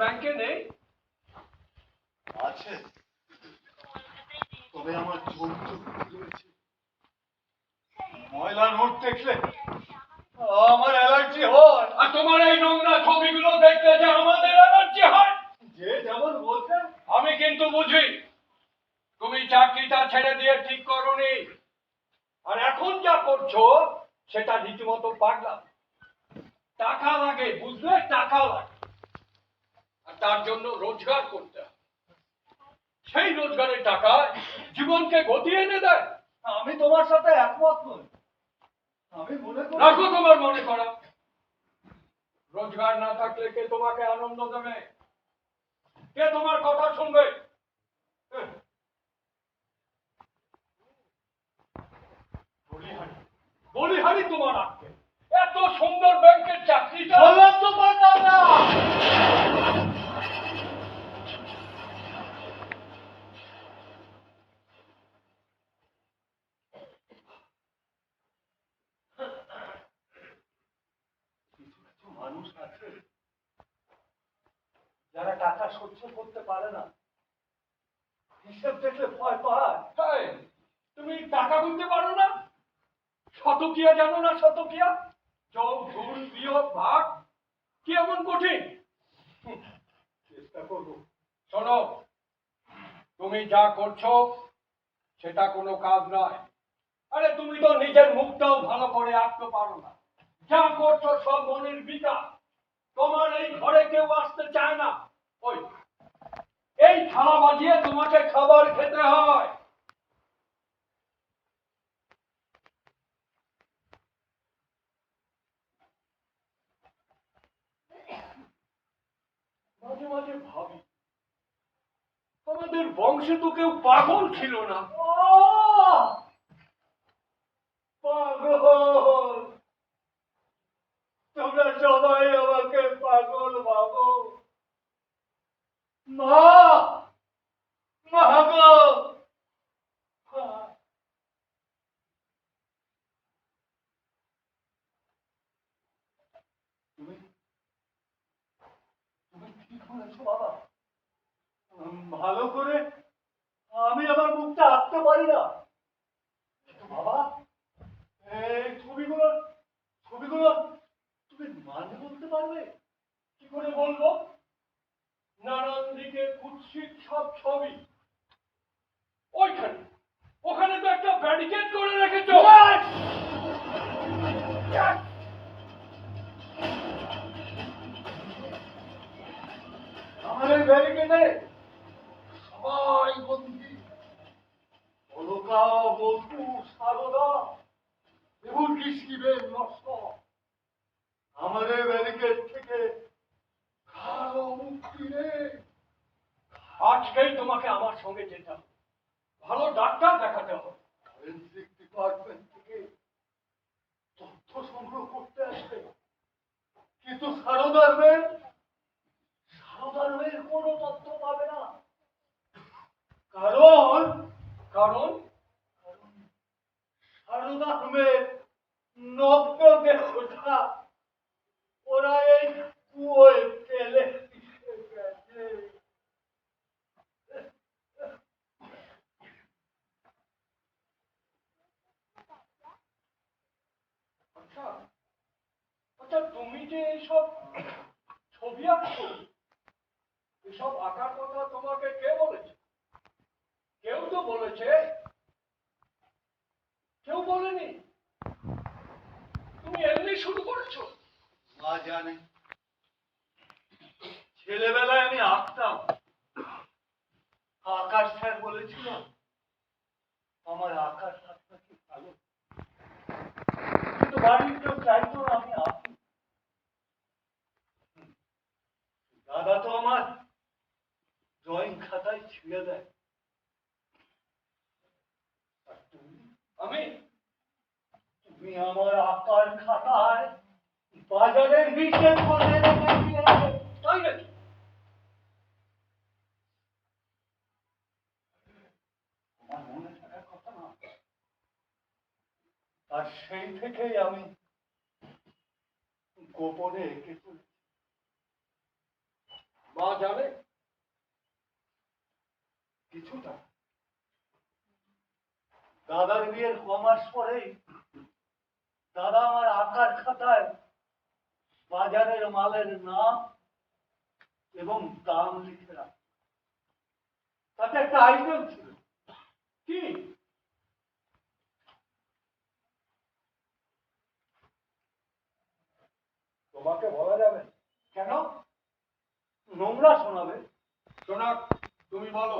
ব্যাংকে নেই? আছে, তবে আমার চোখ রয়েছে। ময়লা নোট দেখলে আমার অ্যালার্জি হয়। আর তোমার এই নোংরা ছবিগুলো দেখলে যে আমাদের অ্যালার্জি হয়? যে যেমন বলছেন। আমি কিন্তু বুঝি তুমি চাকরিটা ছেড়ে দিয়ে ঠিক করোনি, আর এখন যা করছো সেটা রীতিমতো পাগলাম। টাকা লাগে, বুঝলে, টাকা লাগে, আর তার জন্য রোজগার করতে হয়। সেই রোজগারের টাকা জীবনকে গতি এনে দেয়। আমি তোমার সাথে একমত নই। আমি মনে করি। রাখো তোমার মনে করা। রোজগার না থাকলে কে তোমাকে আনন্দ দেবে? কে তোমার কথা শুনবে? বলিহারি তোমার আজকে এত সুন্দর ব্যাংকের চাকরিটা তো পারতাম না। কিছু কিছু মানুষ আছে যারা টাকা সহ্য করতে পারে না, হিসেব দেখলে ভয় পায়। হ্যাঁ, তুমি টাকা গুনতে পারো না? শতকিয়া জানো না? শতকিয়া, যোগ গুণ বিয়োগ ভাগ কি এমন কঠিন? চেষ্টা করবো। শোনো, তুমি যা করছো সেটা কোনো কাজ নয়। আরে তুমি তো নিজের মুখটাও ভালো করে আঁকতে পারো না। যা করছো সব মনের বিকাশ। তোমার এই ঘরে কেউ আসতে চায় না। ওই এই থালা বাজিয়ে তোমাকে খাবার খেতে হয়। মাঝে মাঝে ভাবি আমাদের বংশে তো কেউ পাগল ছিল না। পাগল! তোমরা সবাই আমাকে পাগল ভাবো। মা, মা গো! তুমি তুমি ঠিক বলেছো বাবা। ভালো করে আমি আমার মুখটা আঁকতে পারি না, কিন্তু বাবা এই ছবিগুলো ছবিগুলো তুমি মানে বলতে পারবে? কি করে বলবো? নানান দিকে কুৎসিত সব ছবি। ওইখানে, ওখানে তো একটা ব্যারিকেড করে রেখেছো। আমার এই ব্যারিকেডে সবাই বন্দী। অলকা, বল্টু, সারদা, এমনকি শিবের নশ্বর। আমার এই ব্যারিকেড থেকে কারো মুক্তি নেই। আজকেই তোমাকে আমার সঙ্গে যেতে হবে, ভালো ডাক্তার দেখাতে হবে। ফরেনসিক ডিপার্টমেন্ট থেকে তথ্য সংগ্রহ করতে আসবে, কিন্তু সারদার মেয়ের কোনো তথ্য পাবে না। কারণ কারণ কারণ সারদা মেয়ের নগ্ন দেহটা ওরা এই কুয়োয় ফেলে দিয়ে গেছে। আচ্ছা, আচ্ছা, তুমি যে এইসব ছবি আঁকছো, এসব আঁকার কথা তোমাকে কে বলেছে? কেউ তো বলেছে, কেউ বলেনি। তুমি এমনি শুরু করেছো? মা জানে, ছেলেবেলায় আমি আঁকতাম। আকাশ স্যার বলেছিল আমার আকাশ হাতটা কি ভালো, কিন্তু বাড়ির কেউ চাইতো না আমি আঁকি। দাদা তো আমার ড্রয়িং খাতায় ছিঁড়ে দেয়। আর আমি তুমি আমার আঁকার খাতায় বাজারের হিসেব করে রেখেছিলে। তাই নাকি? আমার মনে থাকার কথা না। আর সেই থেকেই আমি গোপনে এঁকে চলেছি। মা জানে? কিছুটা। দাদার বিয়ের কমাস পরেই দাদা আমার আঁকার খাতায় বাজারের মালের নাম এবং দাম লিখে রাখত। তাতে একটা আইটেম ছিল। কি? তোমাকে বলা যাবে? কেন? নোংরা শোনাবে। শোনাক, তুমি বলো।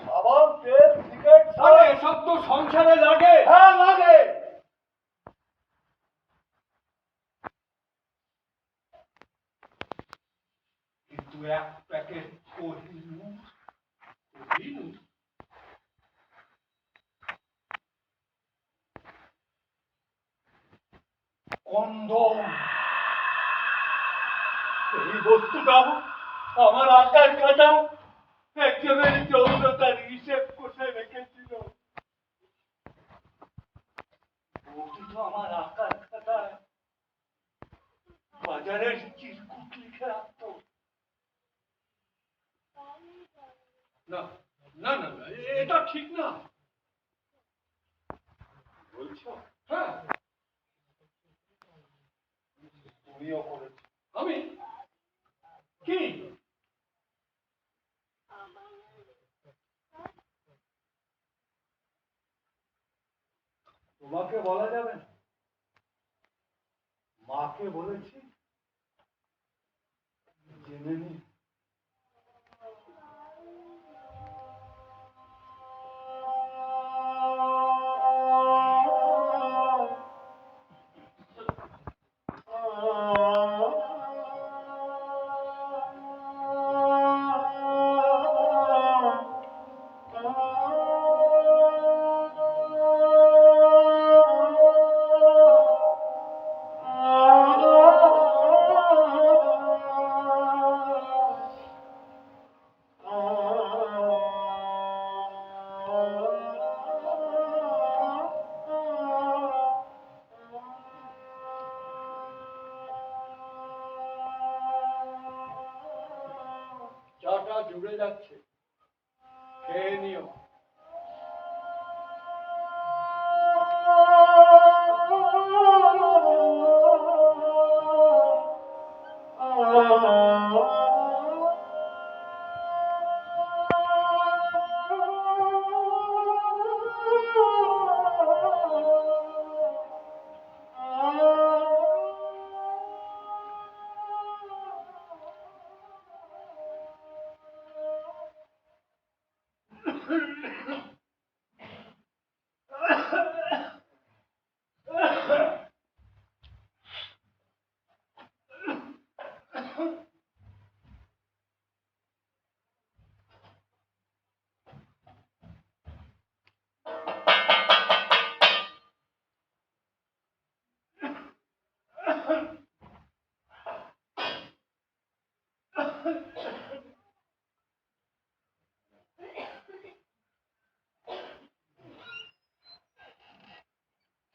সাবান, তেল, সিগারেট, আরে এসব তো সংসারে লাগে। হ্যাঁ লাগে। কিন্তু এক প্যাকেট কোহিনূর, কোহিনূর কন্দম, এই বস্তুটা আমার আকার খাতা একজনের যৌনতার হিসেব কষে রেখেছিল। বৌদি তো আমার আকার খাতায় বাজারের চিরকুট লিখে রাখতো। না না না না, এটা ঠিক না। বলছো? হ্যাঁ। তুমিও করেছো। আমি কি? তোমাকে বলা যাবে না। মাকে বলেছি, জেনে নি। চাটা জুড়ে যাচ্ছে, খেয়ে নিও।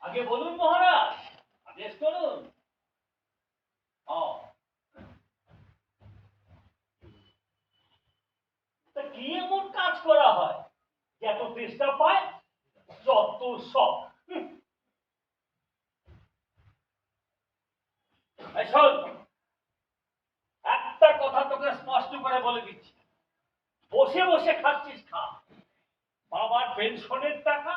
আগে বলুন মহারাজ, আদেশ করুন। তা কি এমন কাজ করা হয় যে এত চেষ্টা পায়? যত সব। এই শোন, একটা কথা তোকে স্পষ্ট করে বলে দিচ্ছি, বসে বসে খাচ্ছিস খা, বাবার পেনশনের টাকা,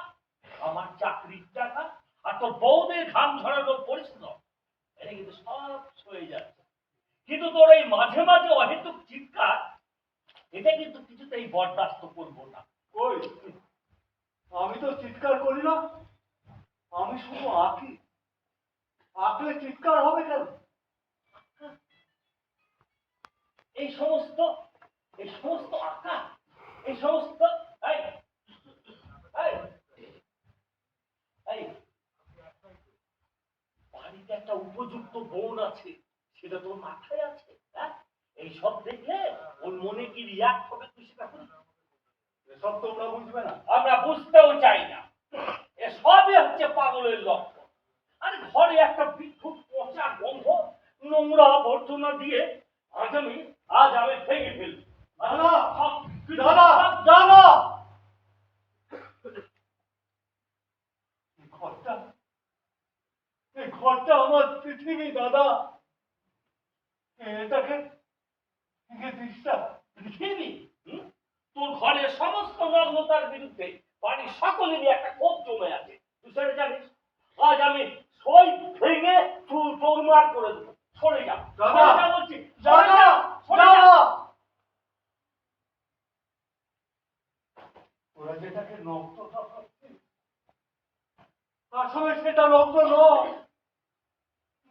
আমার চাকরির টাকা, আর তোর বউদের ঘাম ঝরানো পরিশ্রম, এটা কিন্তু সব হয়ে যাচ্ছে। কিন্তু তোর এই মাঝে মাঝে অহেতুক চিৎকার, এটা কিন্তু কিছুতেই বরদাস্ত করবো না। কই, আমি তো চিৎকার করি না, আমি শুধু আঁকি। আঁকলে চিৎকার হবে কেন? এই সমস্ত আঁকা, এই সমস্ত এই এই এই বাড়িতে একটা উপযুক্ত বোন আছে, সেটা তোর মাথায় আছে? হ্যাঁ, এইসব দেখলে ওর মনে কি রিয়াক্ট হবে তুই সেটা বুঝবি? এসব তোমরা বুঝবে না। আমরা বুঝতেও চাই না। এসবই হচ্ছে পাগলের লক্ষণ। আরে ঘরে একটা বিক্ষুব্ধ পচা গন্ধ, নোংরা আবর্জনা দিয়ে আজ আমি এটাকে ভেঙে দিস না। পৃথিবী তোর ঘরের সমস্ত নগ্নতার বিরুদ্ধে বাড়ির সকলেরই একটা ক্ষোভ জমে আছে, তুই সেটা জানিস। আজ আমি সই ভেঙে চোরমার করে দেবো। সরে যা, দাদা, সরে যা বলছি, সরে দাদা, যা, সরে যা। দাদা। ওরা যেটাকে নগ্নতা ভাবছে, আসলে সেটা নগ্ন নয়।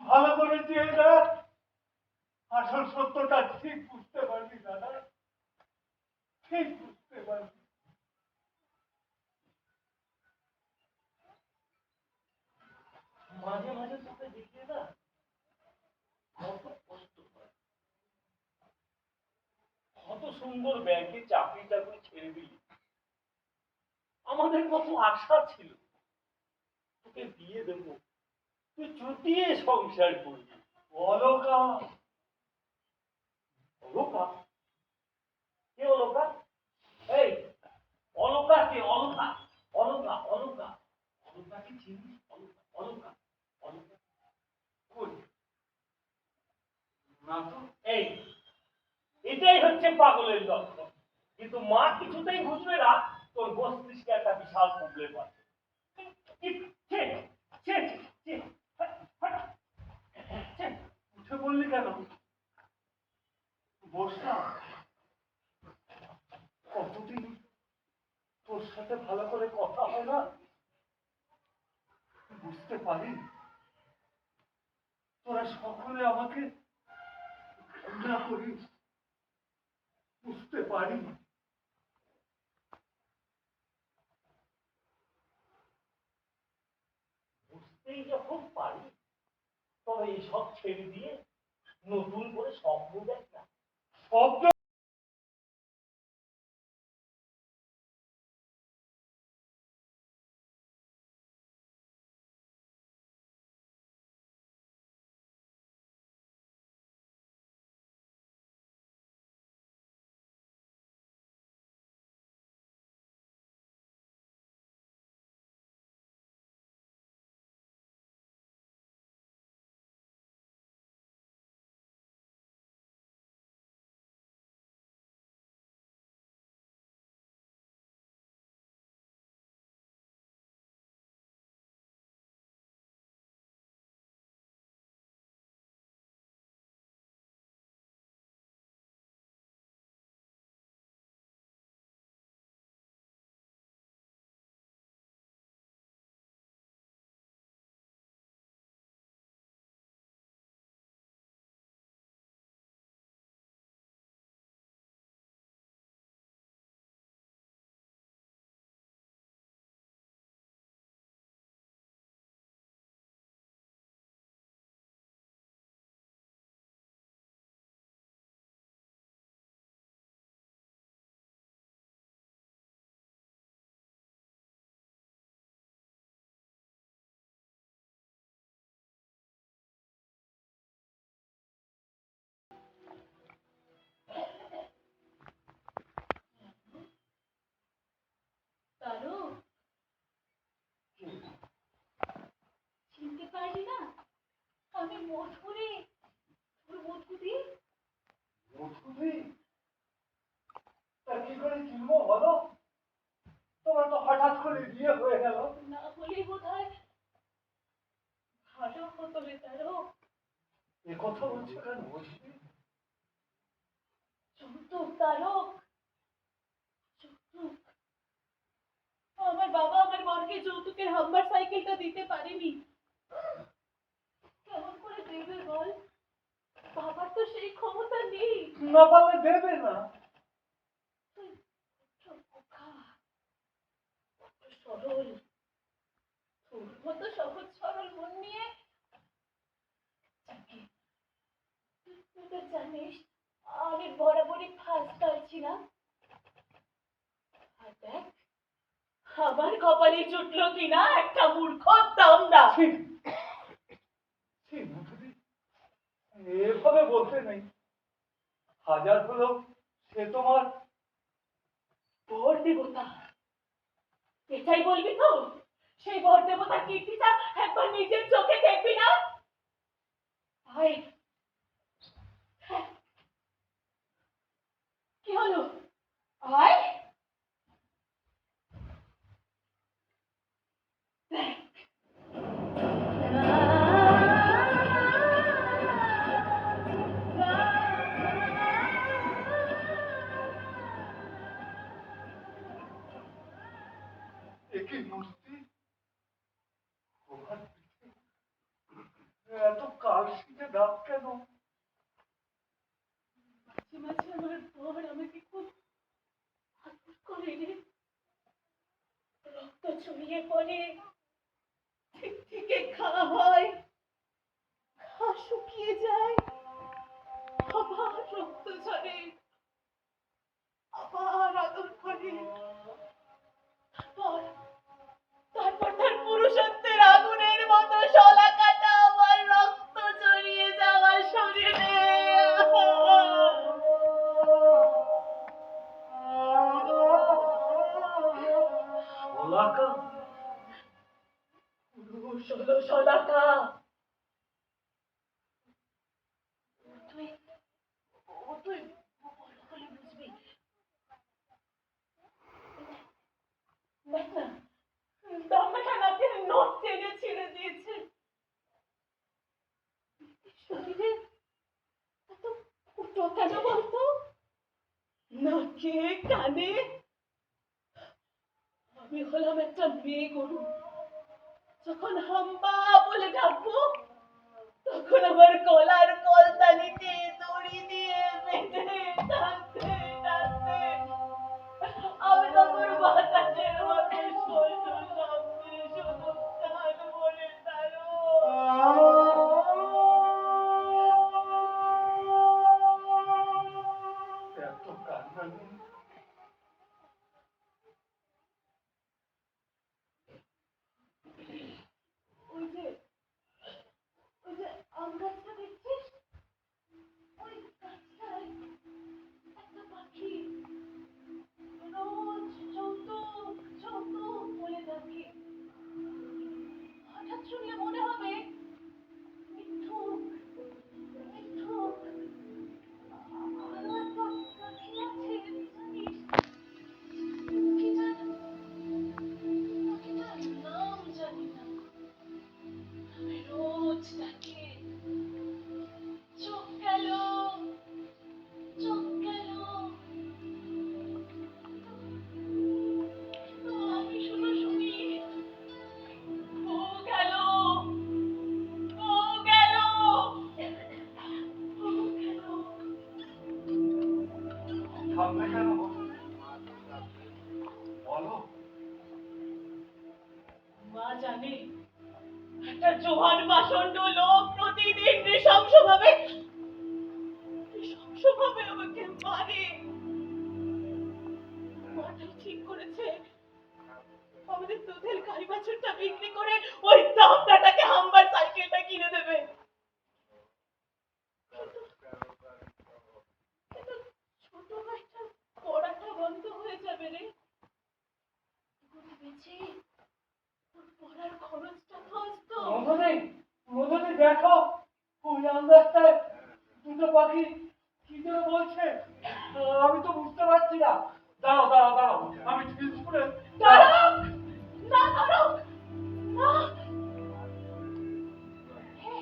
ভালো করে চেয়ে দেখ, আসল সত্যটা ঠিক বুঝতে পারবি দাদা, ঠিক বুঝতে পারবি। মাঝে মাঝে তোকে দেখিয়ে না কত কষ্ট হয়। কত সুন্দর ব্যাংকে চাকরি টাকরি ছেড়ে দিলি, আমাদের কত আশা ছিল তোকে বিয়ে দেবো, তুই চুটিয়ে সংসার করবি। অলকা, অলকা? কে অলকা? এই অলকা কে? অলকা, অলকা, অলকা, অলকাকে চিনিস? অলকা, অলকা, অলকা কই? না তো। এই এটাই হচ্ছে পাগলের লক্ষণ। কিন্তু মা কিছুতেই বুঝবে না তোর বস্তিষ্কে একটা বিশাল প্রবলেম আছে। উঠে বললি কেন? বস না। কতদিন তোর সাথে ভালো করে কথা হয় না, বুঝতে পারি তোরা সকলে আমাকে ঘৃণা করিস, বুঝতে পারি। বুঝতেই যখন পারি, তবে এইসব ছেড়ে দিয়ে নতুন করে স্বপ্ন দেখ না। স্বপ্ন? তারু, চিনতে পারলি না? আমি মধুরি, তোর মধুরি। মধুরি? তা কি করে চিনবো বলো? তোমার তো হঠাৎ করে বিয়ে হয়ে গেল। না হলে বোধহয় ভালো হতো রে তারু। এ কথা বলছো কেন মধুরি? যৌতুক তারক, যৌতুক। আমার বাবা আমার বরকে যৌতুকের হাম্বার সাইকেলটা দিতে পারেনি। কেমন করে দেবে বল? বাবার তো সেই ক্ষমতা নেই। না পারলে দেবে না। তুই কত বোকা, কত সরল। তোর মতো সহজ সরল মন নিয়ে চাকরি। তুই তো জানিস আমি বরাবরই ফার্স্ট পাচ্ছি না। আর দেখ আমার কপালে জুটলো কিনা একটা মূর্খ দামড়া। ছি, ছি মধুরি, এভাবে বলতে নেই। হাজার হলেও সে তোমার বর দেবতা, এটাই বলবি তো? সেই বর দেবতার কীর্তিটা একবার নিজের চোখে দেখবি না? ভাই, কি মূর্তি, তোমার পিঠে এত কালশিটে দাগ কেন? মাঝে মাঝে আমার বর আমাকে খুব আদর করে রে। রক্ত ছড়িয়ে পড়ে, ঠিক থেকে খাওয়া হয়, ঘা শুকিয়ে যায়, আবার রক্ত ঝরে, আবার আদর করে। তারপর তারপর তার পুরুষত্বের আগুনের মতো শলাকাটা আমার রক্ত জড়িয়ে যাওয়া শরীরে। ওলাকা, পুরুষ হলো শলাকা। তুই তুই বড় হলে বুঝবি। দেখ না, দমখানাতে নখ টেনে ছিঁড়ে দিয়েছে। শরীরে এত ফুটো কেন বলতো? নাকে কানে। আমি হলাম একটা মেয়ে গরু। যখন হাম্বা বলে ডাকবো, তখন আমার গলার কলতানিতে দড়ি দিয়ে বেঁধে টানতে টানতে আমি তখন বাতাসের মতো শোষণ শব্দে শুধু কান ভরে তারো। এত কান্না নেই। ওই যে আম গাছটা দেখছিস? ওই গাছটায় একটা পাখি রোজ যৌতুক যৌতুক বলে ডাকে। হঠাৎ শুনলে মনে হবে মিঠুক মিঠুক। আরো একটা পাখি আছে জানিস? কি যেন পাখিটার নাম জানি না। আমি রোজ ডাকে, চোখ গেল চোখ গেল। তো আমি শুধু শুনি ও গেল ও গেল ও গেল। থামবে কেন বলো? মা জানে একটা জোয়ান বাসন্ড লোক প্রতিদিন নৃশংসভাবে আমাকে মারে। মাটাই ঠিক করেছে আমাদের দুধের গাই বাছুরটা বিক্রি করে ওই দামটাটাকে হাম্বার সাইকেলটা কিনে দেবে। কিন্তু ছোট ভাইটার পড়াটা বন্ধ হয়ে যাবে রে। গরু বেচে ওর পড়ার খরচটা তো মধুদি, মধুদি দেখো, ওই আম গাছটায় দুটো পাখি কি যেন বলছে। আমি তো বুঝতে পারছি না। দাঁড়াও দাঁড়াও দাঁড়াও, আমি স্কুলে তারক! না তারক! না! হে,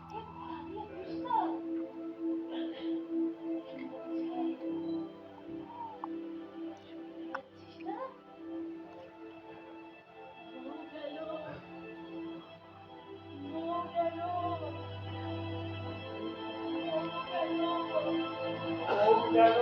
হে দাঁড়িয়ে দিস না। কি বলছে? শুনতে পাচ্ছিস না? ও গেল, ও গেল, ও গেল। ও গেল।